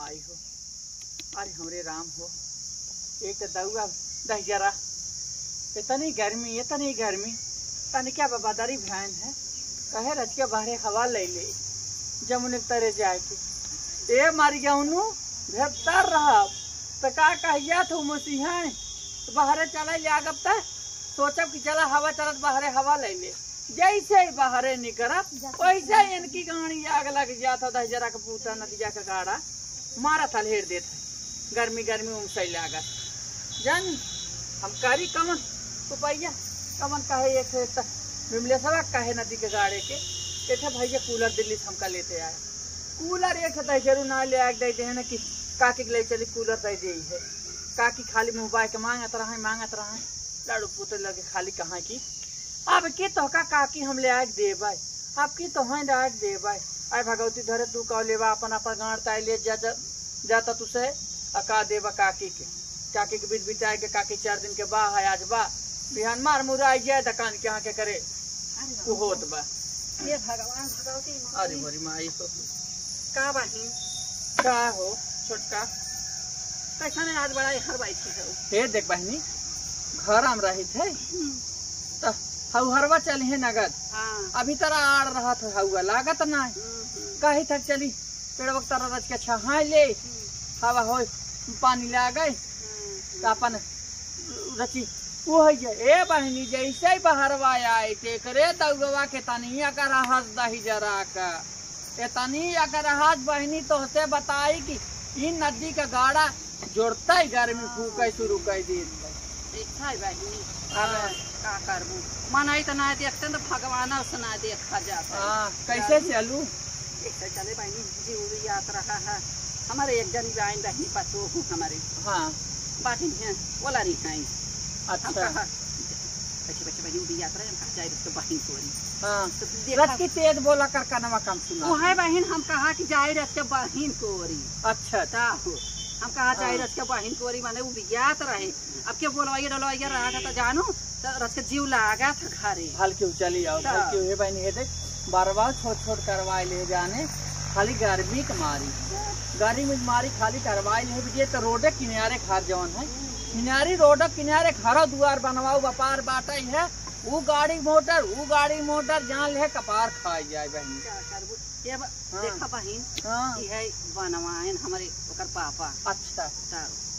माई हो, अरे हमरे राम हो। एक तो दउआ दह जरा इतनी गर्मी तनी क्या बबादारी भैन है। कहे रच के बाहरे हवा ले ले जमुने तरे जाए के ए मारी गौनू बेहतर रहा तो का कहिया थू मसीहा बाहरे चला जागब तक सोचब कि चला हवा चलत बाहरे हवा ले ले। जैसे ही बाहरे निकलत वैसे ही इनकी गाड़ी आग लग जाता दह जरा के पूता नदिया का गाड़ा मारा था हेर देता गर्मी उमसे लागत जान हम कारी कमन रुपया कमन कहे एक मिमले सवा कहे नदी के गाड़े के एक भैया कूलर दिल्ली से हमका लेते आए। कूलर एक जरूर ना ले आग देते हैं ना कि काकी के ले चली कूलर दे दी है। काकी खाली मोबाइल के मांगत रहा लाड़ू पुत्र लगे खाली कहाँ की अब की तो काकी हम ले आग दे भाई अब की तो हाँ आग दे भाई आए भगवती धरे तू कह लेवा अपन गाड़ता ले जाता तुसे अका देवा काकी के बीच बिताए के काकी 4 दिन के बा है आज बा बिहान मार मुरा आई जाए दुकान के यहाँ के करे तू होत बा ये भगवान भगवती अरे मोरी माई हो का बहिन का हो छोटका कैसा ने आज बड़ा हर बाई थी हे देख बहनी घर हम रही थे तो हरवा चली है नगद। हाँ। अभी तरह आड़ रहा था हवा लागत ना कही तक चली पेड़ वक्त रच के छहा ले हवा हो पानी ला गए अपन रची वो है ए बहनी जैसे ही बहरवा आए थे करे दउवा के तनिया का रहस दही जरा का ए तनिया का रहस बहनी तो से बताई कि इन नदी का गाड़ा जोड़ता ही गर्मी फूके शुरू कर दी बहिनी का करबू मनाई तो ना देखते तो भगवान सुना देखा जाता कैसे चलू ऐसे चले बहनी जीव यात्रा है हमारे एक जन जाइन रहनी पतो हमारे हाँ बाकी है बोला नहीं खाई अच्छा बच्चे बहनी भी यात्रा हम कहा जाए इसके बहन चोरी हाँ रच की तेज बोला कर कनवा कम सुना वो है बहन हम कहा कि जाए रच के बहन कोरी अच्छा ता हो हम कहा जाए रच के बहन कोरी माने वो याद रहे अब क्या बोलवाइए डलवाइए रहा था तो जानो तो रच के जीव लागा था घरे हल्की चली आओ हल्की है बहनी है देख बार छोट करवाए ले जाने खाली गर्मी के मारी में मारी खाली करवाई ले तो रोड किनारे घर जवन है किनारी रोड किनारे घर दुआर बनवाओ व्यापार बाटा है वो गाड़ी मोटर जान ले कपार खाई जाए बहन ये देखा बहन ये बनवाएन हमारे ओकर पापा अच्छा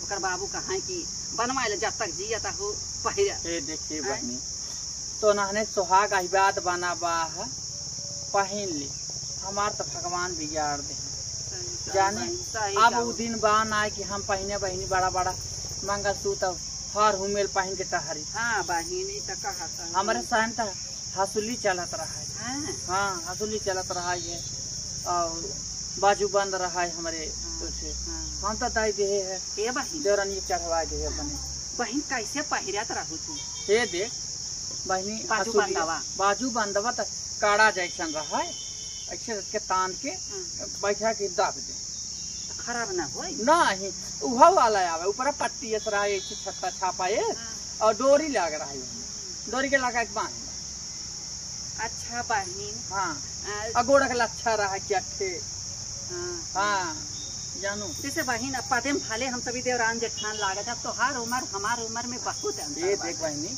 ओकर बाबू कहा कि बनवाए जब तक जियता हो पहिरा ए देखिए बहनी तो नहने सुहाग आशीर्वाद बना बा पहन ली हमार तो भगवान बिगाड़ दे जाने अब वो दिन बान आए कि हम पहने बहनी बड़ा मंगलसूत्र हर हुमेल पहन के टहरी। हाँ बहनी तो कहा हमारे सहन तो हसूली चलत रहा है। हाँ हसूली चलत रहा है और बाजू बंद रहा है हमारे हम तो दाई दे है देवरन चढ़वा दे अपने बहन कैसे पहिरत रहू तू ये देख बहनी बाजू बंदवा तो काड़ा जैसन रहा है ऐसे के तान के बैठा के दाब दे खराब ना हो नहीं उहा वाला आवे ऊपर पट्टी ऐसा रहा है छत्ता छापा है और डोरी लग रहा है डोरी के लगा के बांध अच्छा बहन हाँ अगोड़ा के अच्छा रहा चट्टे हाँ जानू जैसे बहन अब पते में फाले हम सभी देवरान जेठान लागत अब तो हर उम्र हमार उम्र में बहुत अंतर ये देख बहनी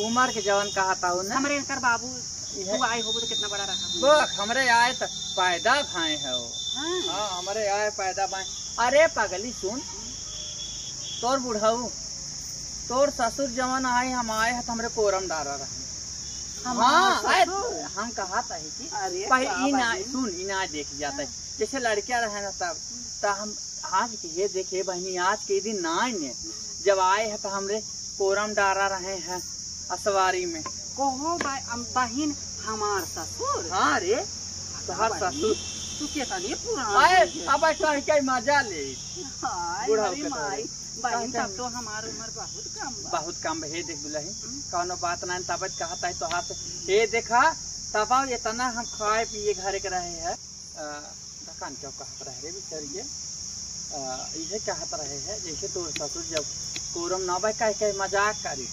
उम्र के जवान कहता हूँ ना हमारे कर बाबू तू आए हो तो कितना बड़ा रहा वो हमरे आए तो पैदा खाए है वो हाँ हमारे आए पैदा भाई अरे पगली सुन तोर बुढ़ाऊ तोर ससुर जवान आए हम आए है तो हमरे कोरम डारा रहे हाँ हम कहा था कि सुन इना देख जाता है जैसे लड़कियां रहे ना तब हम आज के ये देखिए बहनी आज के दिन ना जब आए है तो हमरे कोरम डारा रहे हैं असवारी में कहो बहन हमार ससुर हाँ रे तोहर ससुर तू क्या नहीं पुराना अब कह के मजा ले बहन तब तो हमार उम्र बहुत कम है देख बुलही कौनो बात ना तब कहता है तो हाथ ये देखा तब इतना हम खाए पिए घर के रहे हैं दुकान क्यों कहत रहे भी चलिए इसे कहत रहे हैं जैसे तो ससुर जब कोरम ना भाई कह मजाक करी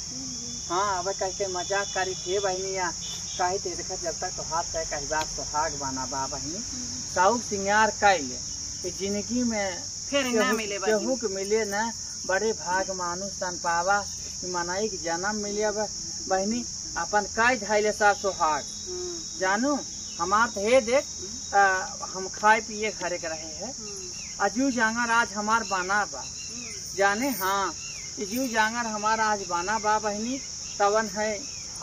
हाँ अब कह के मजाक करी थे बहनिया कहे थे देखा जब तक तो हाथ कह बात तो हाग बना बा बहनी साउक सिंगार कैले कि जिंदगी में फिर ना मिले केहू के मिले ना बड़े भाग मानुष तन पावा मनाई के जन्म मिले बहनी अपन काय धैले सा सुहाग जानू हमार तो हे देख हम खाए पिए घरे के रहे हैं अजू जांगर आज हमार बाना बा जाने हाँ अजू जांगर हमारा आज बाना बा बहनी तवन है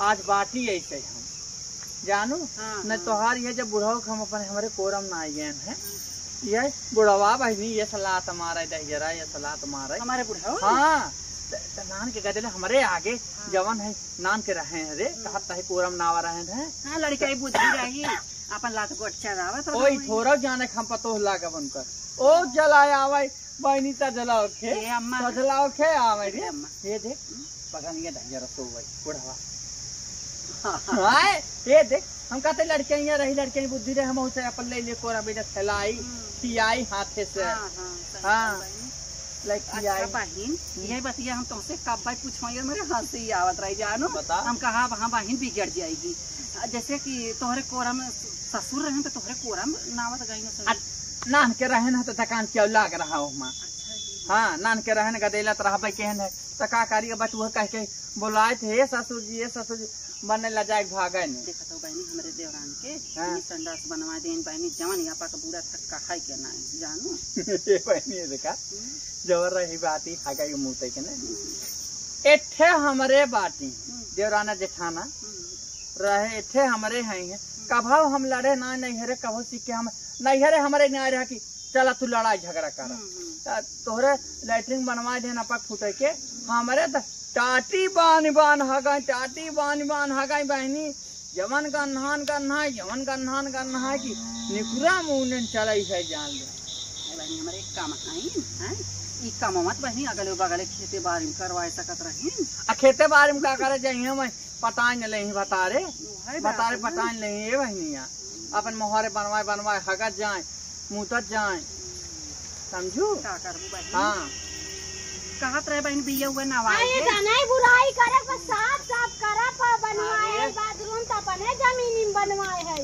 आज बाटी ऐसे हम जानू न तोहार ये जब बुढ़ाओ हम अपन हमारे कोरम ना आए हैं ये बुढ़वा बहनी ये सलाह तुम्हारा दहजरा ये सलाह तुम्हारा हमारे बुढ़ाओ हाँ नान के गदले हमारे आगे जवन है नान के रहे हैं रे कहा तहे कोरम नावा रहे हैं हाँ लड़का बुद्धि रही अपन लात को अच्छा रावत ओई थोड़ा जाने हम पतो लागा बनकर ओ जलाए आवे बहनी ता जलाओ खे अम्मा जलाओ खे आवे रे ये देख पता नहीं दहजरा सो भाई बुढ़वा हां ये देख हम कहते लड़के यहाँ रही लड़के बुद्धि रहे हम उसे अपन ले कोरा बेटा खिलाई खियाई हाथे से हाँ बहन यही बतिया हम तुमसे कब भाई पूछवाइए मेरे हंसी आवत रही जानो हम कहा वहाँ बहन बिगड़ जाएगी जैसे कि तोहरे कोरा में ससुर रहे तो तोहरे कोरा में नावत गई नान के रहे ना तो दुकान क्यों लाग रहा हो माँ हाँ नान के रहे गदेला तो रहा केहन है तो का करिए बच वह कह के बुलाए थे ससुर जी बने ला जाए भागे नहीं देखा तो बहनी हमारे देवरान के संडास बनवा देन बहनी जवन यहाँ का बूढ़ा थक्का खाई के ना जानू ये बहनी देखा जवर रही बाती हागा के मुँह के ना एठे हमारे बाटी देवराना जेठाना रहे एठे हमारे हैं कभाव हम लड़े ना नहीं हरे कभो सीख के हम नहीं हरे हमारे नहीं रहा कि चला तू लड़ाई झगड़ा कर तोहरे लैट्रिन बनवा देना पक फूटे के हमारे टाटी बान हगाई टाटी बान हगाई बहनी जवन का नहाय जवन का नहाय की निकुरा मुंह चलाई है जान ले बहनी हमारे काम आई ई काम मत बहनी अगले बगले खेते बारी में करवाए सकत रही खेते बारी में का करे जाइए मैं पता नहीं ले बता रे पता नहीं ये बहनिया अपन मोहरे बनवाए हगत जाए मुतत जाए समझू का करबू बहनी हाँ कहत रहे बहन बिया हुए नवाए ये जानाई बुराई करे पर साफ करे पर बनवाए है बाथरूम त बने जमीनी में बनवाए है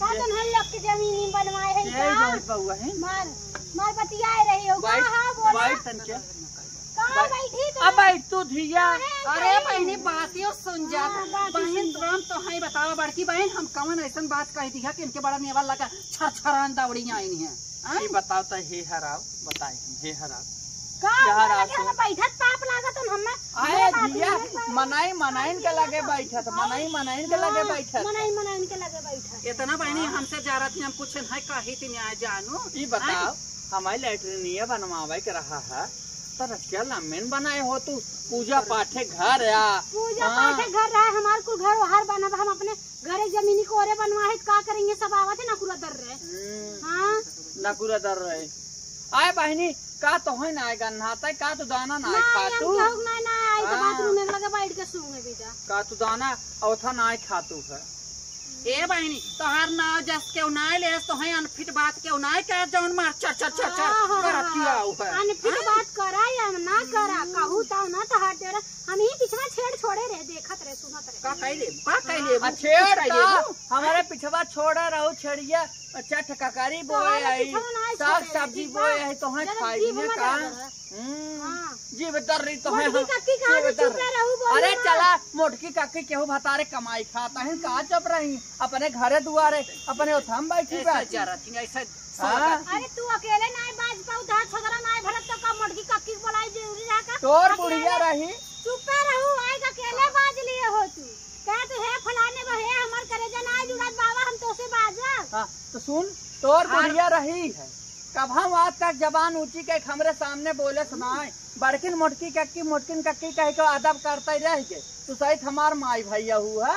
का तो हम लोग के जमीनी में बनवाए है ये जोड़ पहुआ है मार बतियाए रही हो कहां बोला बैठ तन के कहां बैठी तो अब बैठ तू धिया अरे बहनी बातियों सुन जा बहन तुरंत तो है बतावा बड़की बहन हम कौन ऐसन बात कह दी है कि इनके बड़ा नेवा लगा छरछरान दौड़ी आई है ये बताओ त हे हराव बताए हे हराव का हम बैठत पाप लागत हमें आए धिया मनाइन के लगे बैठत मनाइन के लगे बैठत मनाइन के लगे बैठत इतना बहनी हमसे जा रही थी हम कुछ नहीं कही थी न्याय जानू ये बताओ हमारी लैट्रिनिया बनवावे के रहा है तो रसिया लम्बेन बनाए हो तू पूजा पाठे घर या पूजा पाठे घर रहा हमारे को घर बाहर बना हम अपने घरे जमीनी कोरे बनवाए का करेंगे सब आवत है नकुरा दर रहे हाँ नकुरा दर रहे आए बहनी का तो है ना आएगा नहाता का तो दाना ना खातू ना आई तो बाथरूम में लगे बैठ के सूंगे बेटा का तो दाना औथा ना खातू है ए बहनी तोहार नाव जस के उनाय ले तो है अनफिट बात के उनाय के जौन मार चर करतिया है अनफिट बात करा या ना करा कहू ता ना तो हट रे हम ही पिछवा छेड़ छोड़े रहे देखत रहे सुनत रहे का कहले छेड़ हमारे पिछवा छोड़ा रहो छेड़िया अच्छा ठकाकारी बोए आई साग सब्जी बोए आई तो है खाई ने का जी बतर रही तो है अरे चला मोटकी काकी केहू भतारे कमाई खाता है का चुप रही अपने घरे दुआरे अपने उथम बैठी अरे तू अकेले नाय बाज पाऊ धा छोकरा नाय भरत तो का मोटकी काकी बोलाई जरूरी रहा का तोर बुढ़िया रही चुप रहू आए अकेले बाज लिए हो तू कह तू है फलाने बहे हमर करे जना जुड़त बाबा हम तो से बाजा हां तो सुन तोर बुढ़िया रही है कब हम आज तक जबान ऊंची के हमरे सामने बोले सुनाए बड़किन मोटकी कक्की कह के अदब करते रह गए तू सहित हमार माई भैया हुआ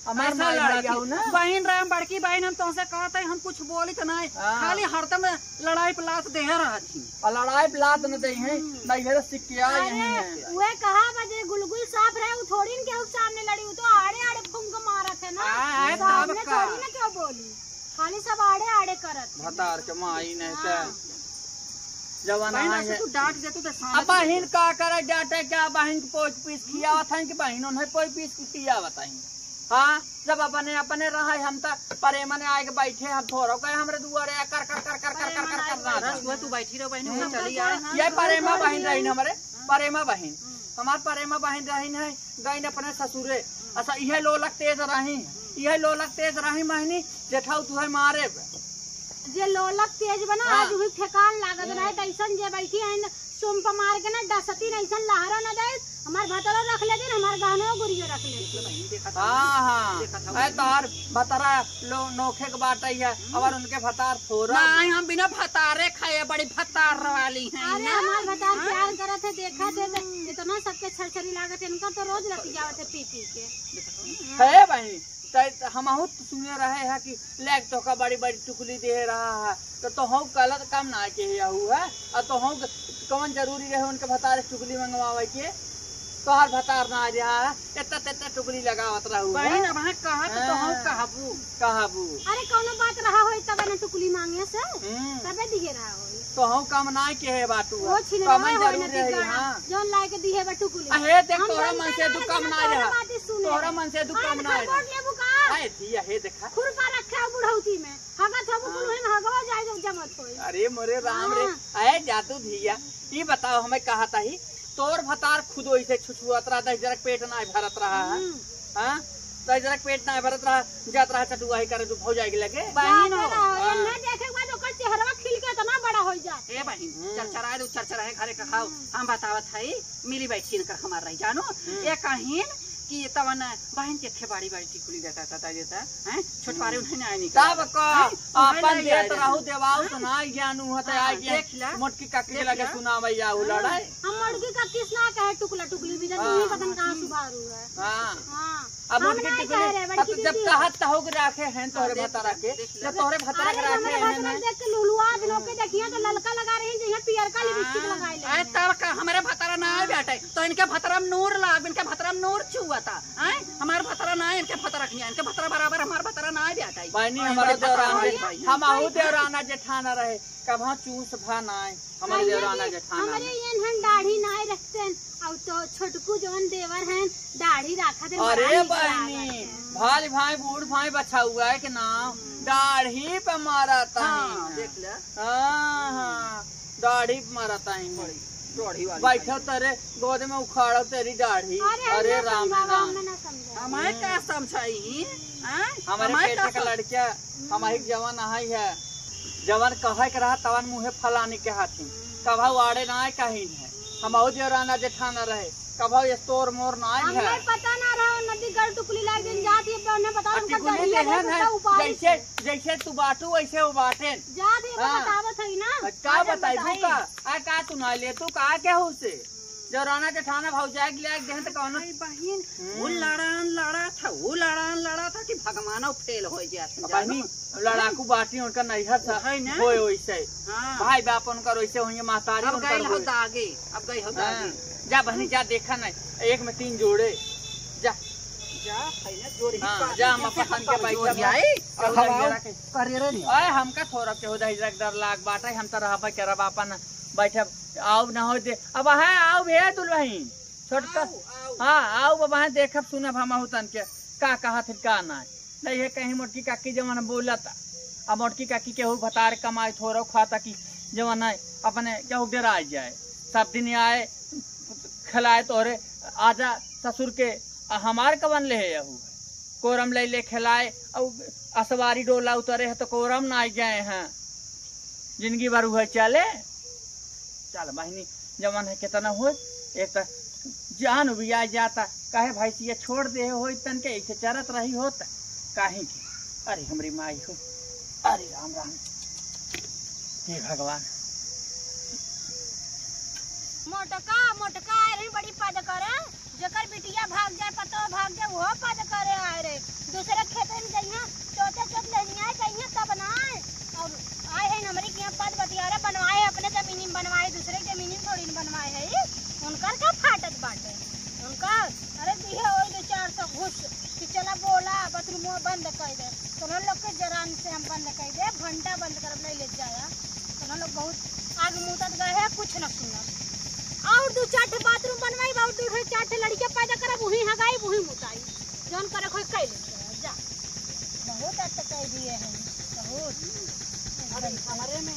हमार माई भैया हूँ ना बहन रहे बड़की बहन हम तुमसे कहते हम कुछ बोली तो नहीं खाली हरदम लड़ाई पलास दे रहा थी और लड़ाई पलास न दे हैं नहीं सिक्किया यही है वे कहा बजे गुलगुल साफ रहे वो थोड़ी न के सामने लड़ी तो आड़े फुंक मारा थे ना सामने थोड़ी न क्यों बोली खाली सब आड़े करत भतार के माई नहीं तो जवाना है तू डांट दे तू तो अब बहन का करे डांटे क्या बहन को पोच पीस खियावत है कि बहन उन्हें कोई पीस खियावत है हाँ जब अपने अपने रहे हम तो परे मने आके बैठे हम थोड़ा कहे हमरे दुआरे कर कर कर कर कर कर कर कर तू बैठी रहो बहन चली आ ये परेमा बहन रही हमारे परेमा बहन हमार परेमा बहन रही है गई अपने ससुरे अच्छा यह लोलक तेज रही यह लोलक तेज रही बहनी जेठाऊ तुहे मारे जे लोलक तेज बना आज हुई ठेकान लागत रहे तैसन जे बैठी है सुम्प मार के ना डसती ऐसा लहरा न दे हमार भतरा रख ले दिन हमार गहनो गुड़ियो रख ले। हाँ हाँ तार भतारा नोखे के बात है और उनके भतार थोड़ा नहीं हम बिना भतारे खाए बड़ी भतार वाली हैं। अरे हमार भतार प्यार करत है देखा थे इतना सबके छरछरी लागत है इनका तो रोज लग जावत है पी पी के है भाई हम सुने रहे हैं कि लेग तो का बड़ी बड़ी टुकली दे रहा है तो हम गलत काम ना के है और तो हम कौन जरूरी रहे उनके भतार टुकली मंगवावे के तो हर भतार ना आ रहा इतना टुकली लगावत रहू बहन अब कहत तो हम कहबू अरे कोनो बात रहा होई तब ना टुकली मांगे से तबे दिए रहा होई तो हम कम ना के है बाटू वो कमन जरूरी रही हां जोन लाए के दिए बा टुकली हे देख तोरा मन से तू कम ना रहा तोरा मन से तू कम ना बोल ले बुका आए दिया हे देखा खुरपा रखा बुढ़ौती में हगत हो बुलुई में हगवा जाए जब जमत होई अरे मोरे राम रे आए जातू धिया ई बताओ हमें कहा था ही तोर भतार खुद वैसे छुछुआत रहा दस जरक पेट ना भरत रहा है हां दस जरक पेट ना भरत रहा जात रहा चटुआई करे तू भौ जाएगी लगे बहन हो ना देखे के बाद ओकर चेहरा खिल के इतना बड़ा हो जा ए बहन चरचराए दू चरचराए घरे का खाओ हम बतावत हई मिली बैठी कर हमार रही जानो ए कहिन कि तवन बहन के खेबाड़ी बाड़ी टिकुली देता हैं छोटवारे उन्हें नहीं निकाल तब का अपन देत रहू देवाऊ तो ना ज्ञानू होता है कि मोटकी काकी लगे सुनावई जाऊ लड़ाई हम मोटकी का किसना कहे टुकला टुकली भी नहीं पता कहां सुबारू है हां हां अब मोटकी टिकुली जब कहत हो रखे हैं तोरे भतारा के जब तोरे भतारा के रखे हैं देख के लुलुआ दिनों के देखिए तो ललका लगा रही जहां पियर का लिपस्टिक लगाई ले ए तब का हमारे भतारा ना बैठे तो इनके भतारा में नूर लाग इनके भतारा में नूर छुआ था हैं हमार भतारा ना इनके भतारा नहीं इनके भतारा बराबर हमार भतारा ना बैठे बहनी हमारे देवराना हम आहू देवराना जेठाना रहे कभा चूस भा नाय हमारे देवराना जेठाना हमारे येन दाढ़ी नाय रखते हैं और तो छोटकू जवन देवर हैं दाढ़ी रखा दे अरे बहनी भाई भाई बूढ़ भाई बचा हुआ है कि नाम दाढ़ी पे मारता है देख ले हां हां दाढ़ी पे मारता है बड़ी दाढ़ी वाली बैठो तेरे गोद में उखाड़ो तेरी दाढ़ी अरे राम राम हमारे क्या समझाई हमारे पेट का लड़का हमारी जवान आई है जवान कहे के रहा तवन मुँहे फलाने के हाथी कभा आड़े ना कहीं है हम देवराना जेठाना रहे कभा ये तोर मोर ना है हमें पता ना रहा नदी गढ़ टुकली लाग दिन जाती है उन्हें बता उनका जैसे जैसे तू बाटू वैसे वो बाटे जाती है बतावत है ना का बताई का आ का सुना ले तू का के हो से देवराना जेठाना भौजाई के लिए देहन त कौन बहन वो लड़ा था कि भगवान फेल हो जात बहनी लड़ाकू बाटी उनका नैहर था होए वैसे भाई बाप उनका वैसे होंगे महतारी अब गई हो दागे अब गई हो दागे जा बहनी जा देखा नहीं एक में 3 जोड़े जा जा पहले जोड़ी जा हम पसंद के बाइक जाई करे रे ओए हमका थोड़ा के हो डर लाग बाटा हम त रहबा करब अपन बैठब आओ ना हो दे अब है आओ भैया दुल्हन छोटका हां आओ बाबा देखब सुनब हम हुतन के का कहत का ना नहीं है कहीं मोटकी काकी जवन बोलता अब मोटकी काकी के हो भतार कमाई थोड़ा खाता कि जवन है अपने केहू डरा जाए सब दिन आए खिलाए तोरे आजा ससुर के हमार कवन ले है कोरम ले खिलाए और असवारी डोला उतरे है तो कोरम ना जाए हैं जिंदगी भर हुए चले चल बहनी जवन है कितना हो एक तो जान भी आ जाता कहे भाई ये छोड़ दे हो तन के ऐसे चरत रही होता काहे की अरे हमारी माई हो अरे राम राम हे भगवान मोटका आ रही बड़ी पद करे जकर बिटिया भाग जाए पतो भाग जाए वो पद करे आ रे दूसरे खेत में जइया चौथे चौथ लेनी आए कहिया तब बनाए और आए हैं हमारी के पद बतियारे बनवाए अपने जमीनी में बनवाए दूसरे जमीनी में थोड़ी बनवाए है उनकर का फाटत बाटे उनका अरे दिए हो 400 घुस कि चला बोला बाथरूम बंद कर दे तो लोग के जरान से हम बंद कर दे घंटा बंद कर ले जाया तो लोग बहुत आग मुतत गए है कुछ न सुना और 2-4 बाथरूम बनवाई और 2-4 लड़कियां पैदा करब वही हगाई वही मुताई जोन करे कोई कह ले जा। बहुत अटकाई दिए हैं बहुत। अरे हमारे में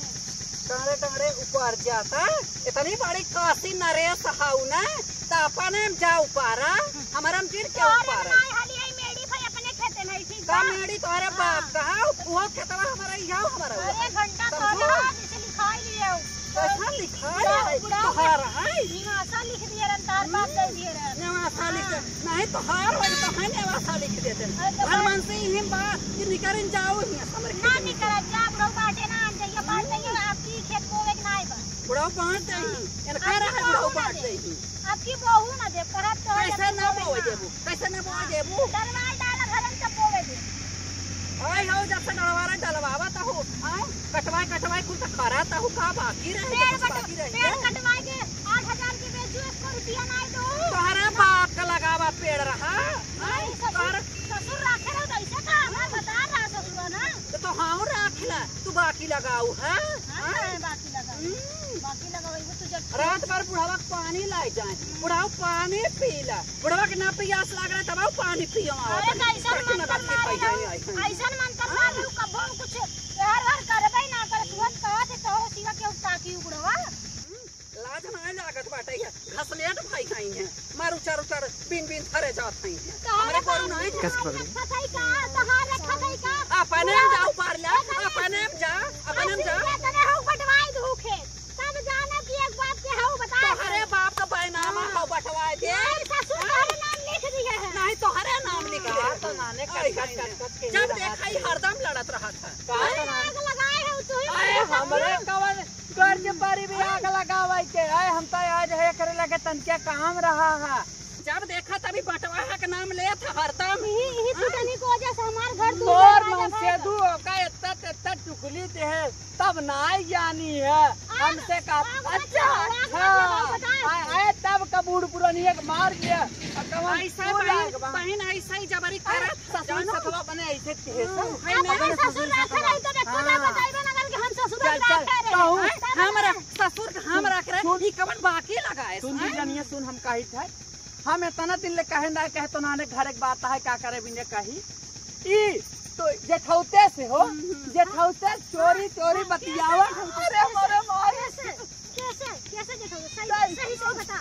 टंगड़े टंगड़े ऊपर जाता इतनी बड़ी काशी नरे सहाऊ ना तापा ने जा उपारा हमारा हम चिड़ के ऊपर नहीं हाली आई मेड़ी भाई अपने खेते में ठीक का मेड़ी तोरे बाप कहा वो खेतवा हमारा यहाँ हमारा अरे घंटा थोड़ा जैसे लिखाई लिए कैसा लिखा है तोहार है निवासा लिख दिए रन तार बाप दे दिए रन निवासा लिख नहीं तोहार हो तो है निवासा लिख देते हनुमान से ही बा कि निकरन जाओ ही हमरे ना निकल जा बुढ़ऊ बाटे ना जाइए बांट देंगे आपकी खेत को एक नाई बा बुढ़ऊ बांट दे इन कह रहा है बुढ़ऊ बांट दे आपकी बहू ना दे करत तो कैसे ना बोए देबू कैसे ना बोए देबू डलवाई डाला घरन से बोवे दे ओए हो जब से डलवारा डलवावा ता हो आ कटवाई कुल तक कराता हो का बाकी रहे पेड़ कटवाई के 8000 की बेचू 1 रुपया नहीं दो तोहरे बाप का लगावा पेड़ रहा ससुर राखे रहो तो ऐसे का मैं बता रहा ससुर ना तो हां राखला तू बाकी लगाऊ है बाकी लगाओ तू जब रात भर बुढ़ावा पानी लाई जाए बुढ़ावा पानी पीला बुढ़ावा के ना प्यास लग रहा तब पानी पियो अरे कैसन मन कर ऐसन मन कर मार कबो कुछ हर करबे ना कर तुरंत कहत है तो सिवा के ताकी बुढ़वा लाज ना लागत बाटे घसलेट भाई खाई है मारू चारू चार बिन थरे जात है हमरे को नहीं कस पर सही का तहार रखा गई का अपने जाओ पार ले अपने जा तने हो बटवाई धूखे तब जाना कि एक बात के हो बता तोहरे बाप का बैनामा हो बटवाए दे ससुर का नाम लिख दिए है नहीं तोहरे नाम लिख दे तो नाने कट जब देखा ही हरदम लड़त रहा था आग लगाए है तू ही अरे हमरे कवन कर्ज बारी भी आग लगावे के आए हम तो आज है करे लगे तनके काम रहा है जब देखा तभी बटवाहा का नाम ले था हरदम ही टूटनी को वजह से हमार घर दूर तोर मन से दू का इतना टुकली ते है तब नाई जानी है हमसे का अच्छा आए तब कबूड़ पुरानी एक मार दिया ऐसा बहन ऐसा ही जबरी कर ससुर सखवा बने ऐसे ससुर राखे रही तो देखो ना बताइबे ना कि हम ससुर राखे रहे हमरा ससुर हम रख रहे ही कवन बाकी लगाए सुन जानिए सुन हम कही थे हम इतना दिन ले कहे ना कहे तो नाने घर एक बात है क्या करे बिने कही ई तो जेठौते से हो जेठौते चोरी बतियावा अरे मोरे मोरे कैसे जेठौते सही बता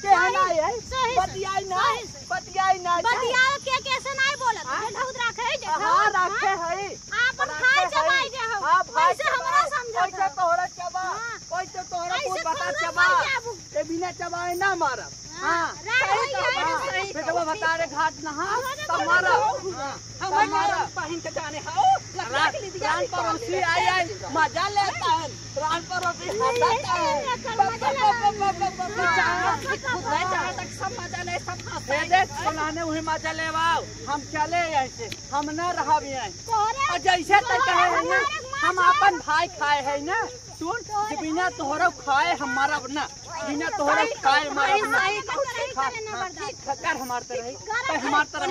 के ना है बतियाई ना बतियाओ के कैसे नहीं बोलत जेठौत राखे है जेठौत हां राखे है आप खाए चबाई जे हो हां भाई से हमरा समझो कैसे तोहरा चबा कैसे तोहरा को बता चबा ए बिना चबाए ना मारब हां सही बेटा बता रे घाट नहा तुम्हारा हमारा बहन के जाने हाओ रान पड़ोसी आई मजा लेता है रान पड़ोसी हंसता जहाँ तक सब मजा ले सब है सुनाने वही मजा ले हम चले ऐसे हम न रहा भी और जैसे तक कहे है ना हम अपन भाई खाए है ना सुन बिना तोहरा खाए हमारा ना बिना तोहरा खाए हमारा कर हमार तरह हमार तरह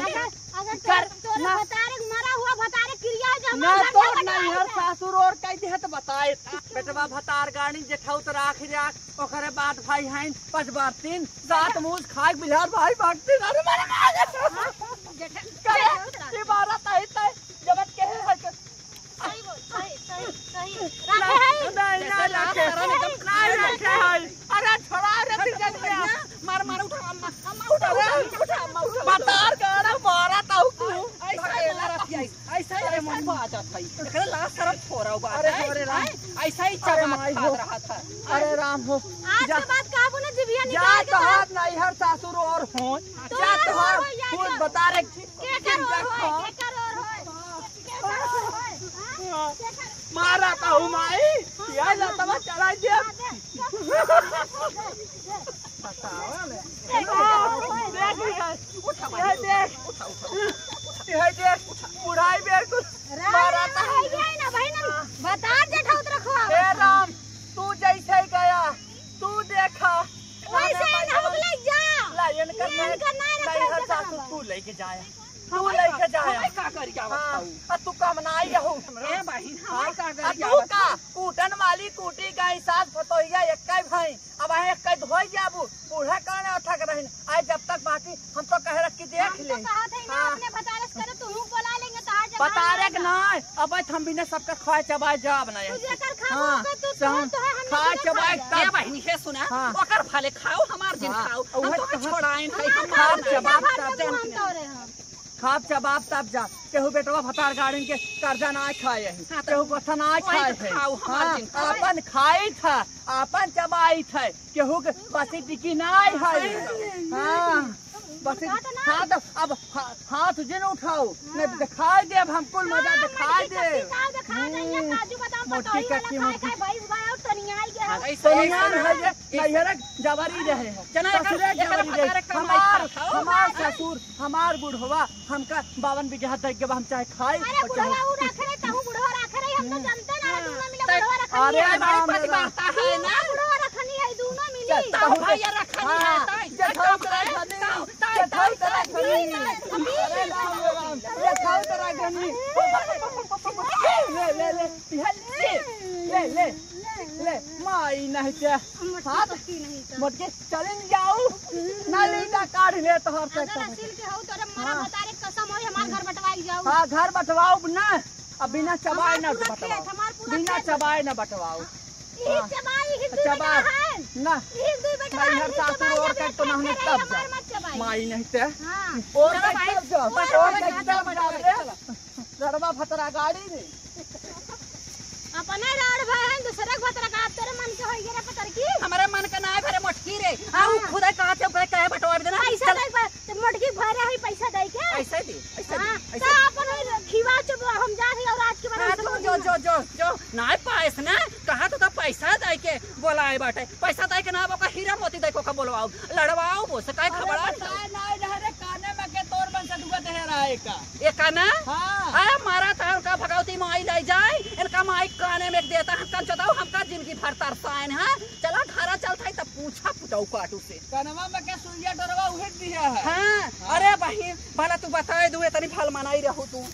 कर ना बतारे मरा हुआ बतारे क्रिया जो ना तो नहीं हर सासुर और कह दे तो बताए बेटवा भतार गाड़ी जेठौत राख ओकरे बाद भाई हैं 5 बार 3 7 मूस खाए बिहार भाई भागते अरे मारे ये बारात आई तय जबत के है सही बोल सही राखे है अरे छोड़ा रे मार उठा भतार गाड़ा मारा ताऊ ऐसा ही मन को आ जाता है एकरे लाश तरफ छोड़ा हुआ अरे राम ऐसा ही चबा रहा था अरे राम हो आज के बाद काबू ने जिबिया जा निकाल तो हाथ नहीं हर सासुर और हो जा तो खुद बता रे के कर मारा ताऊ माई या लतवा चढ़ा दे बताओ ले देख बुढ़ाई बेर को मारा तो है ये ना बहन बता जेठौत रखवा हे राम तू जैसे गया तू देखा वैसे हम ले जा लायन करना नहीं हर सासुर तू लेके जाया तू लेके जाया का करी क्या बताऊं तू कम नाई हो ए बहन हम का करी क्या तू का कूटन वाली कूटी गाय सास फतोइया एकई भाई अब है एकई धोई जाबू बूढ़ा काने अठक रहन आज जब तक बाकी हम तो कह रख के देख ले नहीं अब हम बिना सबका खाए चबाए जा बनाए तू जेकर खाओ हाँ, ओकर तू हम तो है हम खाए चबाए ए तब बहिनी हे सुना हाँ। ओकर भले खाओ हमार जिन हाँ, खाओ उहे हम तो कहा- छोड़ाए नहीं हम खाब मार चबाब भाग तब के हम तोरे हम खाब चबाब तब जा केहू बेटवा भतार गाड़िन के कर्जा ना खाए है हाँ, तो केहू कथा ना वही खाए तो है खाओ, हमार हाँ, जिन खाओ। अपन खाई था अपन चबाई था केहू के बसी टिकी ना है हाँ बस हाँ तो अब हाथ जिन उठाओ नहीं दिखाई दे अब हम कुल मजा दिखाई दे काजू बादाम मोटी पतोही कच्ची वाला मोटी। खाए भैंस भाई और तनियाई के हम ऐसे सोनियान है ये नैहरक जवारी रहे हैं जना एकर- ससुरे एकर जवारी भतारे रहे कमाई हमार खाओ। हमार ससुर हमार बुढ़वा हमका 52 बीघा तक के हम चाहे खाए अरे और बुढ़वा चाहे ऊ रखे रहे तहु बुढ़वा रखे रहे हम तो जानते ना है दोनों मिले तो- बुढ़वा रखनी अरे है राम बड़ी पतिवार्ता है ना बुढ़वा रखनी है दोनों मिली तो भैया रखनी है ताई जठाऊ तेरा घनी जठाऊ तेरा घनी अरे राम राम जठाऊ तेरा घनी ले ले ले ले ले ले माई नहीं के हाथ मोटके चलिन जाऊ ना लीटा काढ़ ले तो हर तक अगर असील के हो तोरे मरा बतारे कसम होई हमार घर बटवाई जाऊ हाँ घर बटवाओ ना अब बिना चबाए ना हमार पूरा खेत, हमार बटवाओ पूरा बिना खेत। चबाए ना बटवाओ ई चबाई ही दुई चबा बेटा है ना ई दुई बेटा माई है हर सासुर और कट तो नहने तब जा मत चबाई माई नहीं ते हां और चलो कट भाई, तब जा और और कट कट तब तब जा जा रे। रे रड़वा फतरा गाड़ी नहीं अपने राड़ भाई हैं दूसरे को बतरा का तेरे मन के होई रे पतर की हमारे मन का ना भरे मोटकी रे आ खुद कहा थे कहे बटवा देना पैसा दे तो मोटकी भरे है पैसा दे के ऐसे दी ऐसे हां दी तो अपन खिवा चब हम जा रही और आज के हाँ, बाद तो जो ना पाएस ना कहा तो पैसा दे के बोलाए बाटे पैसा दे के ना बका हीरा मोती दे को का बोलवाओ लड़वाओ वो से काय खबड़ा नहीं रहे काने में के तोर बन से दुगा दे रहा है का ये काना हां आ मारा था उनका भगवती माई ले जाए इनका माई काने में देता हम कल चताओ हमका जिंदगी भर तरसायन है चला घरा चलता है तब पूछा पुटाऊ काटू से कनवा में के सुइया डरवा उहे दिया है हाँ अरे बहिन भला तू बताए दुए तनी फल मनाई रहू तू